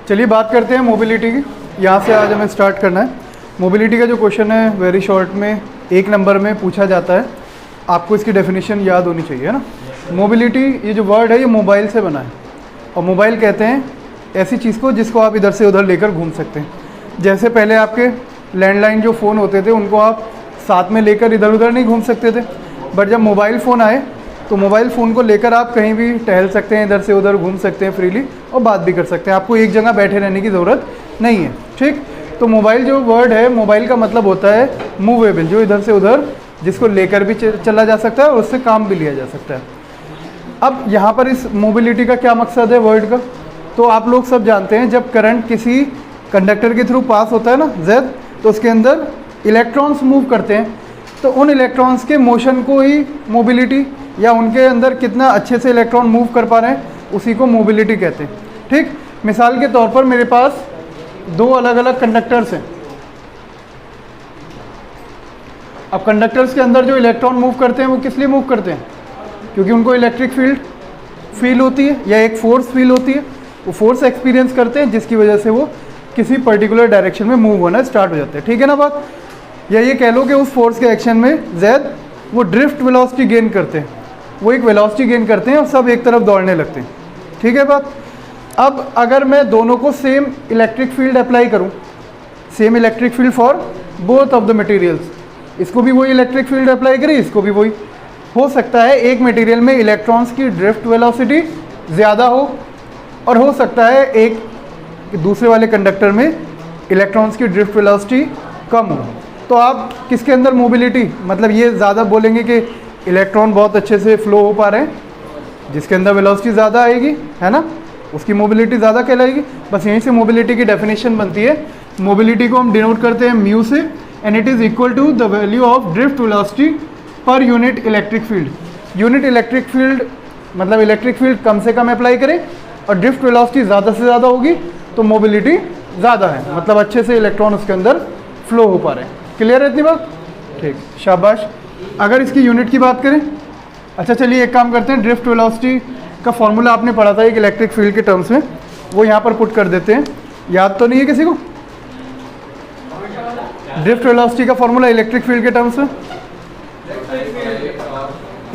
चलिए बात करते हैं मोबिलिटी की। यहाँ से आज हमें स्टार्ट करना है। मोबिलिटी का जो क्वेश्चन है वेरी शॉर्ट में 1 नंबर में पूछा जाता है। आपको इसकी डेफिनेशन याद होनी चाहिए, है ना। मोबिलिटी ये जो वर्ड है ये मोबाइल से बना है, और मोबाइल कहते हैं ऐसी चीज़ को जिसको आप इधर से उधर लेकर घूम सकते हैं। जैसे पहले आपके लैंडलाइन जो फ़ोन होते थे उनको आप साथ में लेकर इधर उधर नहीं घूम सकते थे, बट जब मोबाइल फ़ोन आए तो मोबाइल फ़ोन को लेकर आप कहीं भी टहल सकते हैं, इधर से उधर घूम सकते हैं फ्रीली, और बात भी कर सकते हैं। आपको एक जगह बैठे रहने की ज़रूरत नहीं है, ठीक। तो मोबाइल जो वर्ड है, मोबाइल का मतलब होता है मूवेबल, जो इधर से उधर जिसको लेकर भी चला जा सकता है और उससे काम भी लिया जा सकता है। अब यहाँ पर इस मोबिलिटी का क्या मकसद है वर्ड का, तो आप लोग सब जानते हैं जब करंट किसी कंडक्टर के थ्रू पास होता है ना Z, तो उसके अंदर इलेक्ट्रॉन्स मूव करते हैं, तो उन इलेक्ट्रॉन्स के मोशन को ही मोबिलिटी, या उनके अंदर कितना अच्छे से इलेक्ट्रॉन मूव कर पा रहे हैं उसी को मोबिलिटी कहते हैं, ठीक। मिसाल के तौर पर मेरे पास 2 अलग अलग कंडक्टर्स हैं। अब कंडक्टर्स के अंदर जो इलेक्ट्रॉन मूव करते हैं वो किस लिए मूव करते हैं, क्योंकि उनको इलेक्ट्रिक फील्ड फील होती है या एक फोर्स फील होती है। वो फोर्स एक्सपीरियंस करते हैं जिसकी वजह से वो किसी पर्टिकुलर डायरेक्शन में मूव होना स्टार्ट हो जाते हैं, ठीक है ना बात। या ये कह लो कि उस फोर्स के एक्शन में Z वो ड्रिफ्ट वेलोसिटी गेन करते हैं, वो एक वेलोसिटी गेन करते हैं और सब एक तरफ दौड़ने लगते हैं, ठीक है बात। अब अगर मैं दोनों को सेम इलेक्ट्रिक फील्ड अप्लाई करूं, same electric field for both of the materials, इसको भी वही इलेक्ट्रिक फील्ड अप्लाई करें, इसको भी वही, हो सकता है एक मटेरियल में इलेक्ट्रॉन्स की ड्रिफ्ट वेलोसिटी ज़्यादा हो, और हो सकता है एक दूसरे वाले कंडक्टर में इलेक्ट्रॉन्स की ड्रिफ्ट वेलोसिटी कम हो। तो आप किसके अंदर मोबिलिटी, मतलब ये ज़्यादा बोलेंगे कि इलेक्ट्रॉन बहुत अच्छे से फ्लो हो पा रहे हैं, जिसके अंदर वेलोसिटी ज़्यादा आएगी, है ना, उसकी मोबिलिटी ज़्यादा कहलाएगी। बस यहीं से मोबिलिटी की डेफिनेशन बनती है। मोबिलिटी को हम डिनोट करते हैं म्यू से, and it is equal to the value of drift velocity per unit electric field. Unit electric field मतलब इलेक्ट्रिक फील्ड कम से कम अप्लाई करें और ड्रिफ्ट वेलोसिटी ज़्यादा से ज़्यादा होगी तो मोबिलिटी ज़्यादा है, मतलब अच्छे से इलेक्ट्रॉन उसके अंदर फ्लो हो पा रहे हैं। क्लियर है इतनी बात, ठीक, शाबाश। अगर इसकी यूनिट की बात करें, अच्छा चलिए एक काम करते हैं, ड्रिफ्ट वेलोसिटी का फॉर्मूला आपने पढ़ा था एक इलेक्ट्रिक फील्ड के टर्म्स में, वो यहाँ पर पुट कर देते हैं। याद तो नहीं है किसी को ड्रिफ्ट वेलोसिटी का फॉर्मूला इलेक्ट्रिक फील्ड के टर्म्स में?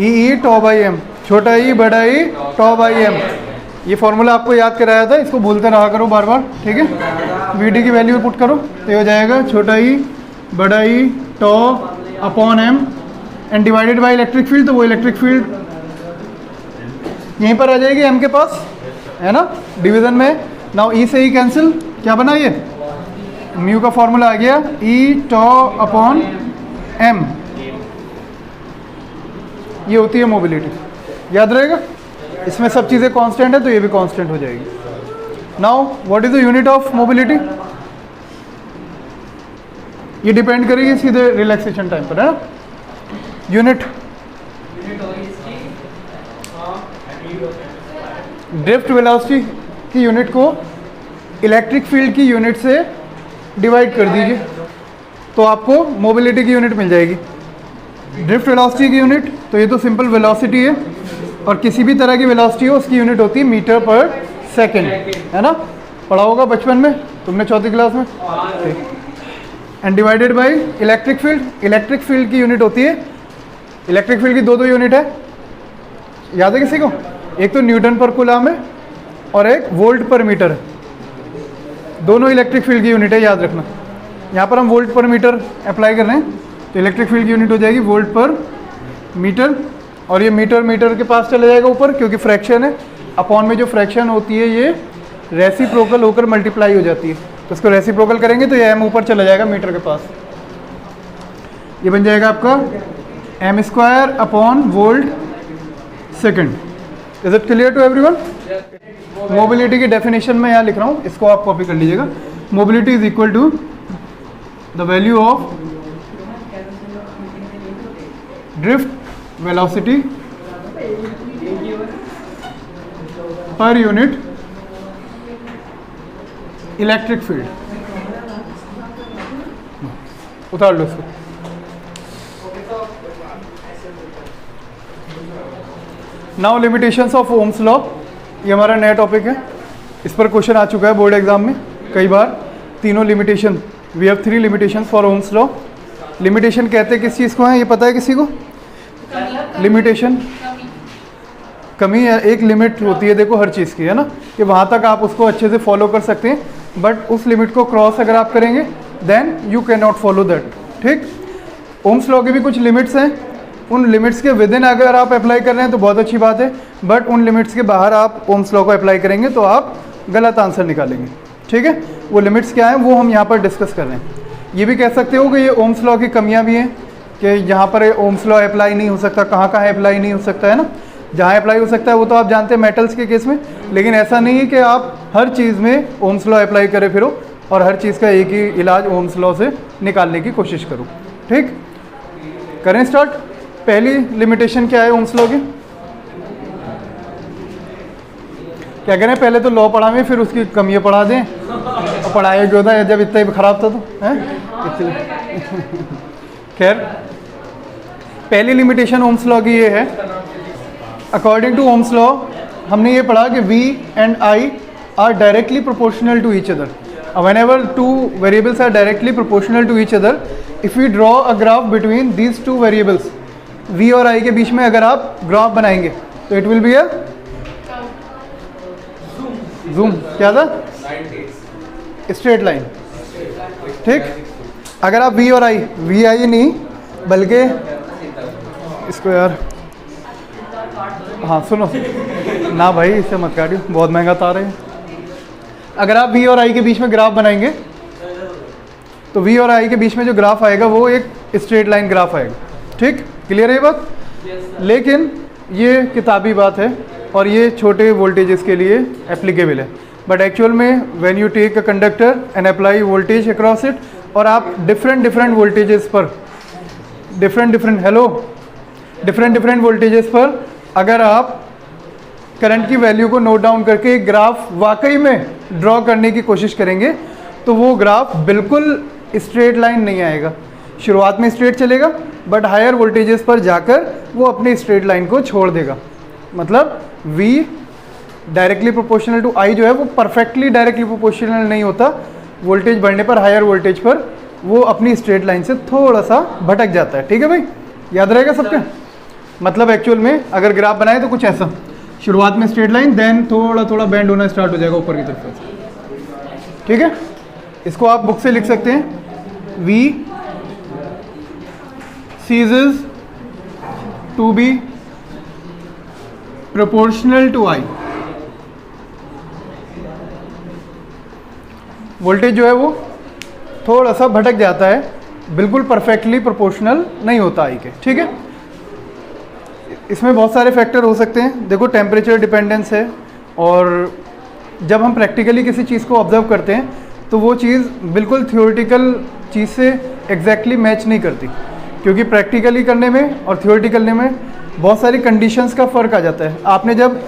ई टॉ बाई एम, छोटा ई बड़ा ई टॉ बाई एम। ये फॉर्मूला आपको याद कराया था, इसको भूलते रहा करो बार बार, ठीक है। वी डी की वैल्यू पुट करो तो ये हो जाएगा छोटा ई बड़ा e tau upon M and divided by electric field, तो वो इलेक्ट्रिक फील्ड यहीं पर आ जाएगी एम के पास, है ना, डिवीजन में। नाउ ई से ई कैंसिल, क्या बना ये, म्यू का फॉर्मूला आ गया ई टॉ अपॉन एम, ये होती है मोबिलिटी, याद रहेगा। इसमें सब चीज़ें कांस्टेंट है तो ये भी कांस्टेंट हो जाएगी। Now what is the unit of mobility, ये डिपेंड करेगी सीधे रिलैक्सेशन टाइम पर, है ना। यूनिट ड्रिफ्ट वेलोसिटी की यूनिट को इलेक्ट्रिक फील्ड की यूनिट से डिवाइड कर दीजिए तो आपको मोबिलिटी की यूनिट मिल जाएगी। ड्रिफ्ट वेलोसिटी की यूनिट, तो ये तो सिंपल वेलोसिटी है, और किसी भी तरह की वेलोसिटी हो उसकी यूनिट होती है मीटर पर सेकेंड, है ना, पढ़ा होगा बचपन में तुमने 4th क्लास में, ठीक। And divided by electric field, electric field की यूनिट होती है, इलेक्ट्रिक फील्ड की 2 यूनिट है, याद है किसी को, एक तो न्यूटन पर कूलम है और एक वोल्ट पर मीटर है, दोनों इलेक्ट्रिक फील्ड की यूनिट है, याद रखना। यहाँ पर हम वोल्ट पर मीटर अप्लाई कर रहे हैं तो इलेक्ट्रिक फील्ड की यूनिट हो जाएगी वोल्ट पर मीटर, और ये मीटर मीटर के पास चला जाएगा ऊपर क्योंकि फ्रैक्शन है, अपॉन में जो फ्रैक्शन होती है ये रेसिप्रोकल होकर मल्टीप्लाई हो जाती है, तो इसको रेसिप्रोकल करेंगे तो ये एम ऊपर चला जाएगा मीटर के पास, ये बन जाएगा आपका M square upon volt second. Is it clear to everyone? Mobility की डेफिनेशन में यहाँ लिख रहा हूँ, इसको आप कॉपी कर लीजिएगा। Mobility is equal to the value of drift velocity per unit electric field. उतार लो इसको। Now limitations of Ohm's law, ये हमारा नया टॉपिक है। इस पर क्वेश्चन आ चुका है बोर्ड एग्जाम में कई बार। तीनों limitation, we have 3 limitation for Ohm's law. Limitation कहते हैं किस चीज़ को है, ये पता है किसी को? लिमिटेशन कमी है, एक लिमिट होती है देखो हर चीज़ की, है ना, कि वहाँ तक आप उसको अच्छे से फॉलो कर सकते हैं, बट उस लिमिट को क्रॉस अगर आप करेंगे then you can not follow that. ठीक, ओम्स लॉ के भी कुछ लिमिट्स हैं, उन लिमिट्स के विद इन अगर आप अप्लाई कर रहे हैं तो बहुत अच्छी बात है, बट उन लिमिट्स के बाहर आप ओम्स लॉ को अप्लाई करेंगे तो आप गलत आंसर निकालेंगे। ठीक है, वो लिमिट्स क्या हैं वो हम यहाँ पर डिस्कस कर रहे हैं। ये भी कह सकते हो कि ये ओम्स लॉ की कमियाँ भी हैं कि यहाँ पर ओम्स लॉ अप्लाई नहीं हो सकता, कहाँ कहाँ अप्लाई नहीं हो सकता, है ना। जहाँ अप्लाई हो सकता है वो तो आप जानते हैं मेटल्स के केस में, लेकिन ऐसा नहीं है कि आप हर चीज़ में ओम्स लॉ अप्लाई करे फिरो और हर चीज़ का एक ही इलाज ओम्स लॉ से निकालने की कोशिश करो। ठीक, करें स्टार्ट। पहली लिमिटेशन क्या है ओम्स लॉ की? क्या करें, पहले तो लॉ पढ़ावें फिर उसकी कमियाँ पढ़ा दें, और पढ़ाया क्यों था जब इतना ही ख़राब था तो, हैं? खैर, पहली लिमिटेशन ओम्स लॉ की ये है, अकॉर्डिंग टू ओम्स लॉ हमने ये पढ़ा कि V and I are directly proportional to each other. Whenever two variables are directly proportional to each other, if we draw a graph between these two variables, V और I के बीच में अगर आप graph बनाएंगे तो it will be a Zoom, क्या था? Straight line. ठीक, अगर आप V और I, VI नहीं बल्कि इसको यार, हाँ सुनो ना भाई, इससे मत काटियो, बहुत महंगा तार है। अगर आप V और I के बीच में ग्राफ बनाएंगे तो V और I के बीच में जो ग्राफ आएगा वो एक स्ट्रेट लाइन ग्राफ आएगा। ठीक, क्लियर है ये बात? लेकिन ये किताबी बात है और ये छोटे वोल्टेजेस के लिए एप्लीकेबल है, बट एक्चुअल में when you take a conductor and apply voltage across it, और आप डिफरेंट वोल्टेजेस पर डिफरेंट वोल्टेजेस पर अगर आप करंट की वैल्यू को नोट डाउन करके एक ग्राफ वाकई में ड्रॉ करने की कोशिश करेंगे तो वो ग्राफ बिल्कुल स्ट्रेट लाइन नहीं आएगा। शुरुआत में स्ट्रेट चलेगा बट हायर वोल्टेजेस पर जाकर वो अपने स्ट्रेट लाइन को छोड़ देगा। मतलब V directly proportional to I जो है वो परफेक्टली डायरेक्टली प्रोपोर्शनल नहीं होता, वोल्टेज बढ़ने पर हायर वोल्टेज पर वो अपनी स्ट्रेट लाइन से थोड़ा सा भटक जाता है। ठीक है भाई, याद रहेगा सबके? मतलब एक्चुअल में अगर ग्राफ बनाए to कुछ ऐसा, शुरुआत में स्ट्रेट लाइन, देन थोड़ा बेंड होना स्टार्ट हो जाएगा ऊपर की तरफ। ठीक है, इसको आप बुक से लिख सकते हैं, V ceases to be proportional to I। Voltage जो है वो थोड़ा सा भटक जाता है, बिल्कुल परफेक्टली प्रोपोर्शनल नहीं होता I के। ठीक है, इसमें बहुत सारे फैक्टर हो सकते हैं। देखो, टेम्परेचर डिपेंडेंस है, और जब हम प्रैक्टिकली किसी चीज़ को ऑब्जर्व करते हैं तो वो चीज़ बिल्कुल थियोरेटिकल चीज़ से एग्जैक्टली मैच नहीं करती, क्योंकि प्रैक्टिकली करने में और थियोरेटिकल करने में बहुत सारी कंडीशंस का फ़र्क आ जाता है। आपने जब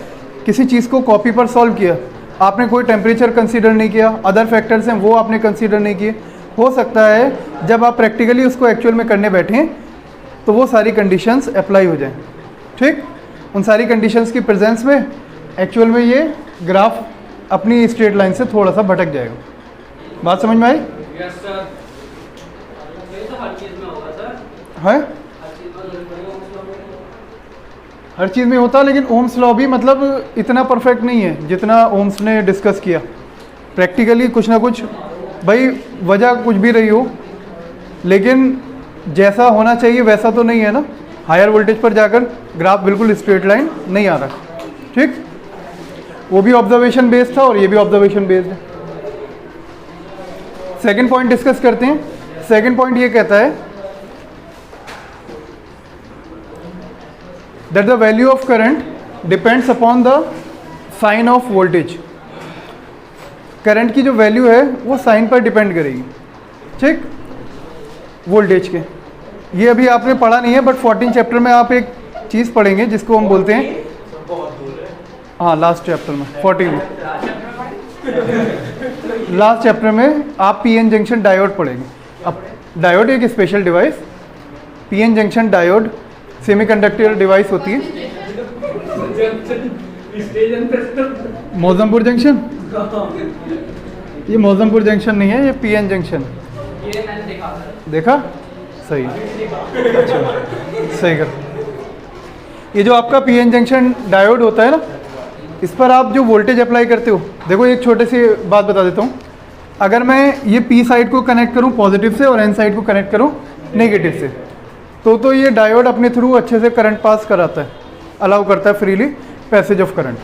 किसी चीज़ को कॉपी पर सॉल्व किया, आपने कोई टेम्परेचर कंसीडर नहीं किया, अदर फैक्टर्स हैं वो आपने कंसीडर नहीं किए। हो सकता है जब आप प्रैक्टिकली उसको एक्चुअल में करने बैठें तो वो सारी कंडीशंस अप्लाई हो जाएं। ठीक, उन सारी कंडीशंस की प्रेजेंस में एक्चुअल में ये ग्राफ अपनी स्ट्रेट लाइन से थोड़ा सा भटक जाएगा। बात समझ में आई? Yes sir. ये तो हर चीज में होगा सर। है, हर चीज़ में होता है, लेकिन ओम्स लॉ भी मतलब इतना परफेक्ट नहीं है जितना ओम्स ने डिस्कस किया। प्रैक्टिकली कुछ ना कुछ, भाई वजह कुछ भी रही हो, लेकिन जैसा होना चाहिए वैसा तो नहीं है ना। हायर वोल्टेज पर जाकर ग्राफ बिल्कुल स्ट्रेट लाइन नहीं आ रहा। ठीक, वो भी ऑब्जर्वेशन बेस्ड था और ये भी ऑब्जर्वेशन बेस्ड है। सेकंड पॉइंट डिस्कस करते हैं। सेकंड पॉइंट ये कहता है that the value of current depends upon the sign of voltage। Current की जो वैल्यू है वो साइन पर डिपेंड करेगी। ठीक, वोल्टेज के, ये अभी आपने पढ़ा नहीं है, बट 14 चैप्टर में आप एक चीज़ पढ़ेंगे जिसको हम बोलते हैं, हाँ लास्ट चैप्टर में 14 में, लास्ट चैप्टर में आप पीएन जंक्शन डायोड पढ़ेंगे। अब डायोड एक special device, PN junction diode semiconductor device होती है। मौजमपुर जंक्शन ये मौजमपुर जंक्शन नहीं है, ये पीएन जंक्शन। ये मैंने देखा था। देखा? सही। अच्छा, सही कर। ये जो आपका पीएन जंक्शन डायोड होता है ना, इस पर आप जो वोल्टेज अप्लाई करते हो, देखो एक छोटे सी बात बता देता हूँ। अगर मैं ये पी साइड को कनेक्ट करूँ पॉजिटिव से और एन साइड को कनेक्ट करूँ नेगेटिव से, तो ये डायोड अपने थ्रू अच्छे से करंट पास कराता है, अलाउ करता है freely passage of current.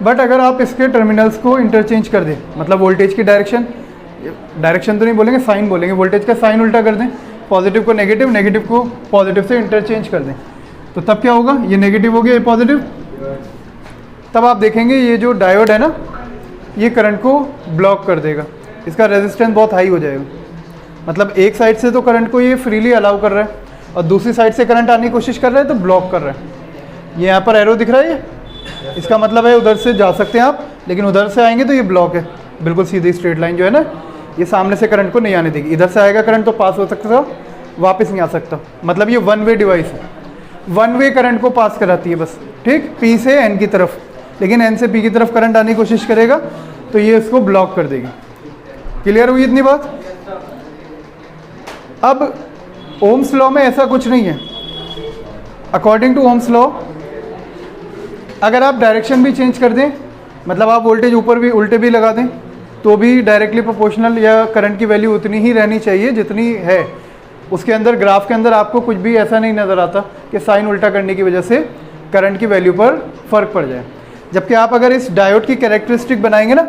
But अगर आप इसके टर्मिनल्स को इंटरचेंज कर दें, मतलब वोल्टेज की डायरेक्शन तो नहीं बोलेंगे, साइन बोलेंगे, वोल्टेज का साइन उल्टा कर दें, पॉजिटिव को नेगेटिव, नेगेटिव को पॉजिटिव से इंटरचेंज कर दें, तो तब क्या होगा, ये नेगेटिव हो गया, ये पॉजिटिव। तब आप देखेंगे ये जो डायोड है ना, ये करंट को ब्लॉक कर देगा, इसका रेजिस्टेंस बहुत हाई हो जाएगा। मतलब एक साइड से तो करंट को ये फ्रीली अलाउ कर रहा है और दूसरी साइड से करंट आने की कोशिश कर रहा है तो ब्लॉक कर रहा है। ये यहाँ पर एरो दिख रहा है, इसका मतलब है उधर से जा सकते हैं आप, लेकिन उधर से आएंगे तो ये ब्लॉक है, बिल्कुल सीधी स्ट्रेट लाइन जो है ना, ये सामने से करंट को नहीं आने देगी। इधर से आएगा करंट तो पास हो सकता, वापस नहीं आ सकता। मतलब ये वन वे डिवाइस है, वन वे करंट को पास कराती है बस, ठीक, पी से एन की तरफ। लेकिन एन से पी की तरफ करंट आने की कोशिश करेगा तो ये इसको ब्लॉक कर देगी। क्लियर हुई इतनी बात? अब ओम्स लॉ में ऐसा कुछ नहीं है। अकॉर्डिंग टू ओम्स लॉ, अगर आप डायरेक्शन भी चेंज कर दें, मतलब आप वोल्टेज ऊपर भी उल्टे भी लगा दें, तो भी डायरेक्टली प्रोपोर्शनल या करंट की वैल्यू उतनी ही रहनी चाहिए जितनी है। उसके अंदर ग्राफ के अंदर आपको कुछ भी ऐसा नहीं नज़र आता कि साइन उल्टा करने की वजह से करंट की वैल्यू पर फ़र्क पड़ जाए। जबकि आप अगर इस डायोड की कैरेक्टरिस्टिक बनाएंगे ना,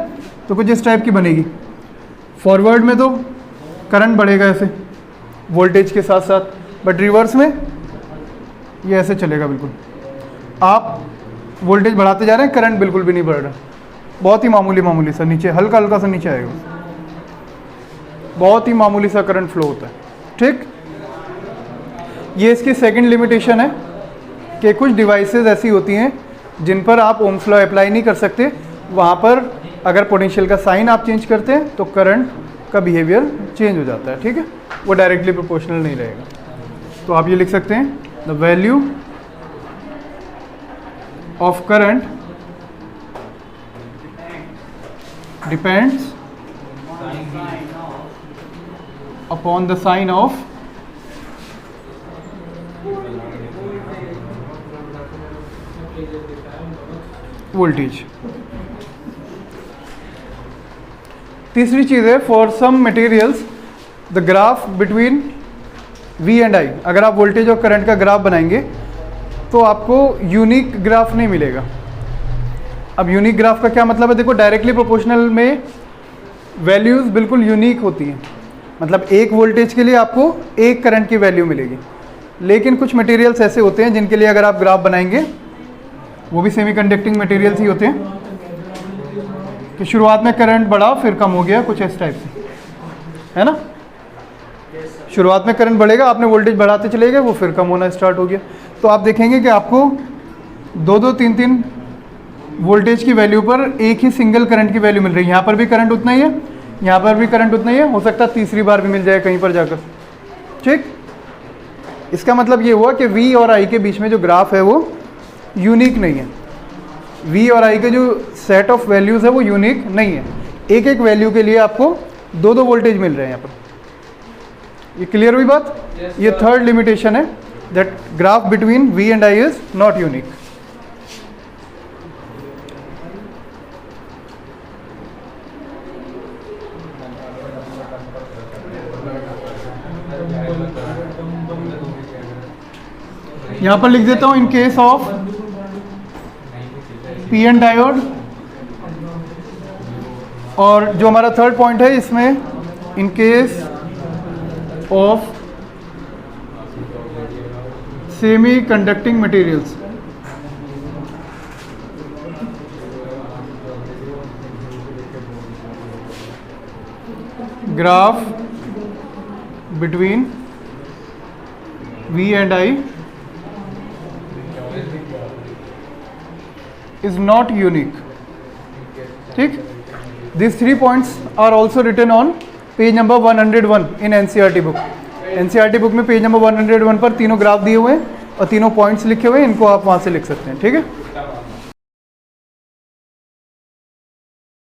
तो कुछ इस टाइप की बनेगी। फॉरवर्ड में तो करंट बढ़ेगा ऐसे वोल्टेज के साथ साथ, बट रिवर्स में ये ऐसे चलेगा बिल्कुल। आप वोल्टेज बढ़ाते जा रहे हैं, करंट बिल्कुल भी नहीं बढ़ रहा, बहुत ही मामूली सा नीचे, हल्का हल्का सा नीचे आएगा, बहुत ही मामूली सा करंट फ्लो होता है, ठीक। ये इसकी सेकंड लिमिटेशन है कि कुछ डिवाइसेस ऐसी होती हैं जिन पर आप ओम्स लॉ अप्लाई नहीं कर सकते। वहाँ पर अगर पोटेंशियल का साइन आप चेंज करते हैं तो करंट का बिहेवियर चेंज हो जाता है, ठीक है, वो डायरेक्टली प्रोपोर्शनल नहीं रहेगा। तो आप ये लिख सकते हैं, the value of current depends upon the sign of voltage. तीसरी चीज़ है, for some materials the graph between V and I, अगर आप वोल्टेज और करंट का ग्राफ बनाएंगे तो आपको यूनिक ग्राफ नहीं मिलेगा। अब यूनिक ग्राफ का क्या मतलब है, देखो डायरेक्टली प्रोपोर्शनल में वैल्यूज़ बिल्कुल यूनिक होती हैं, मतलब एक वोल्टेज के लिए आपको एक करंट की वैल्यू मिलेगी। लेकिन कुछ मटेरियल्स ऐसे होते हैं जिनके लिए अगर आप ग्राफ बनाएंगे, वो भी सेमी कंडक्टिंग मटेरियल्स ही होते हैं, कि शुरुआत में करंट बढ़ा फिर कम हो गया, कुछ इस टाइप से, है ना। शुरुआत में करंट बढ़ेगा, आपने वोल्टेज बढ़ाते चले गए, वो फिर कम होना स्टार्ट हो गया। तो आप देखेंगे कि आपको 2-2, 3-3 वोल्टेज की वैल्यू पर एक ही सिंगल करंट की वैल्यू मिल रही है। यहाँ पर भी करंट उतना ही है, यहाँ पर भी करंट उतना ही है, हो सकता है तीसरी बार भी मिल जाए कहीं पर जाकर, ठीक। इसका मतलब ये हुआ कि V और I के बीच में जो ग्राफ है वो यूनिक नहीं है। V और I के जो सेट ऑफ वैल्यूज़ है वो यूनिक नहीं है। एक एक वैल्यू के लिए आपको 2-2 वोल्टेज मिल रहे हैं यहाँ पर। ये क्लियर हुई बात? ये थर्ड लिमिटेशन है, that graph between V and I is not unique. यहाँ पर लिख देता हूँ, in case of P N diode, और जो हमारा थर्ड पॉइंट है इसमें, in case of semi conducting materials. Graph between V and I is not unique, ठीक। These 3 points are also written on page number 101 in NCERT book. NCERT book में page number 101 पर तीनों graph दिए हुए हैं और तीनों पॉइंट्स लिखे हुए हैं, इनको आप वहाँ से लिख सकते हैं, ठीक है।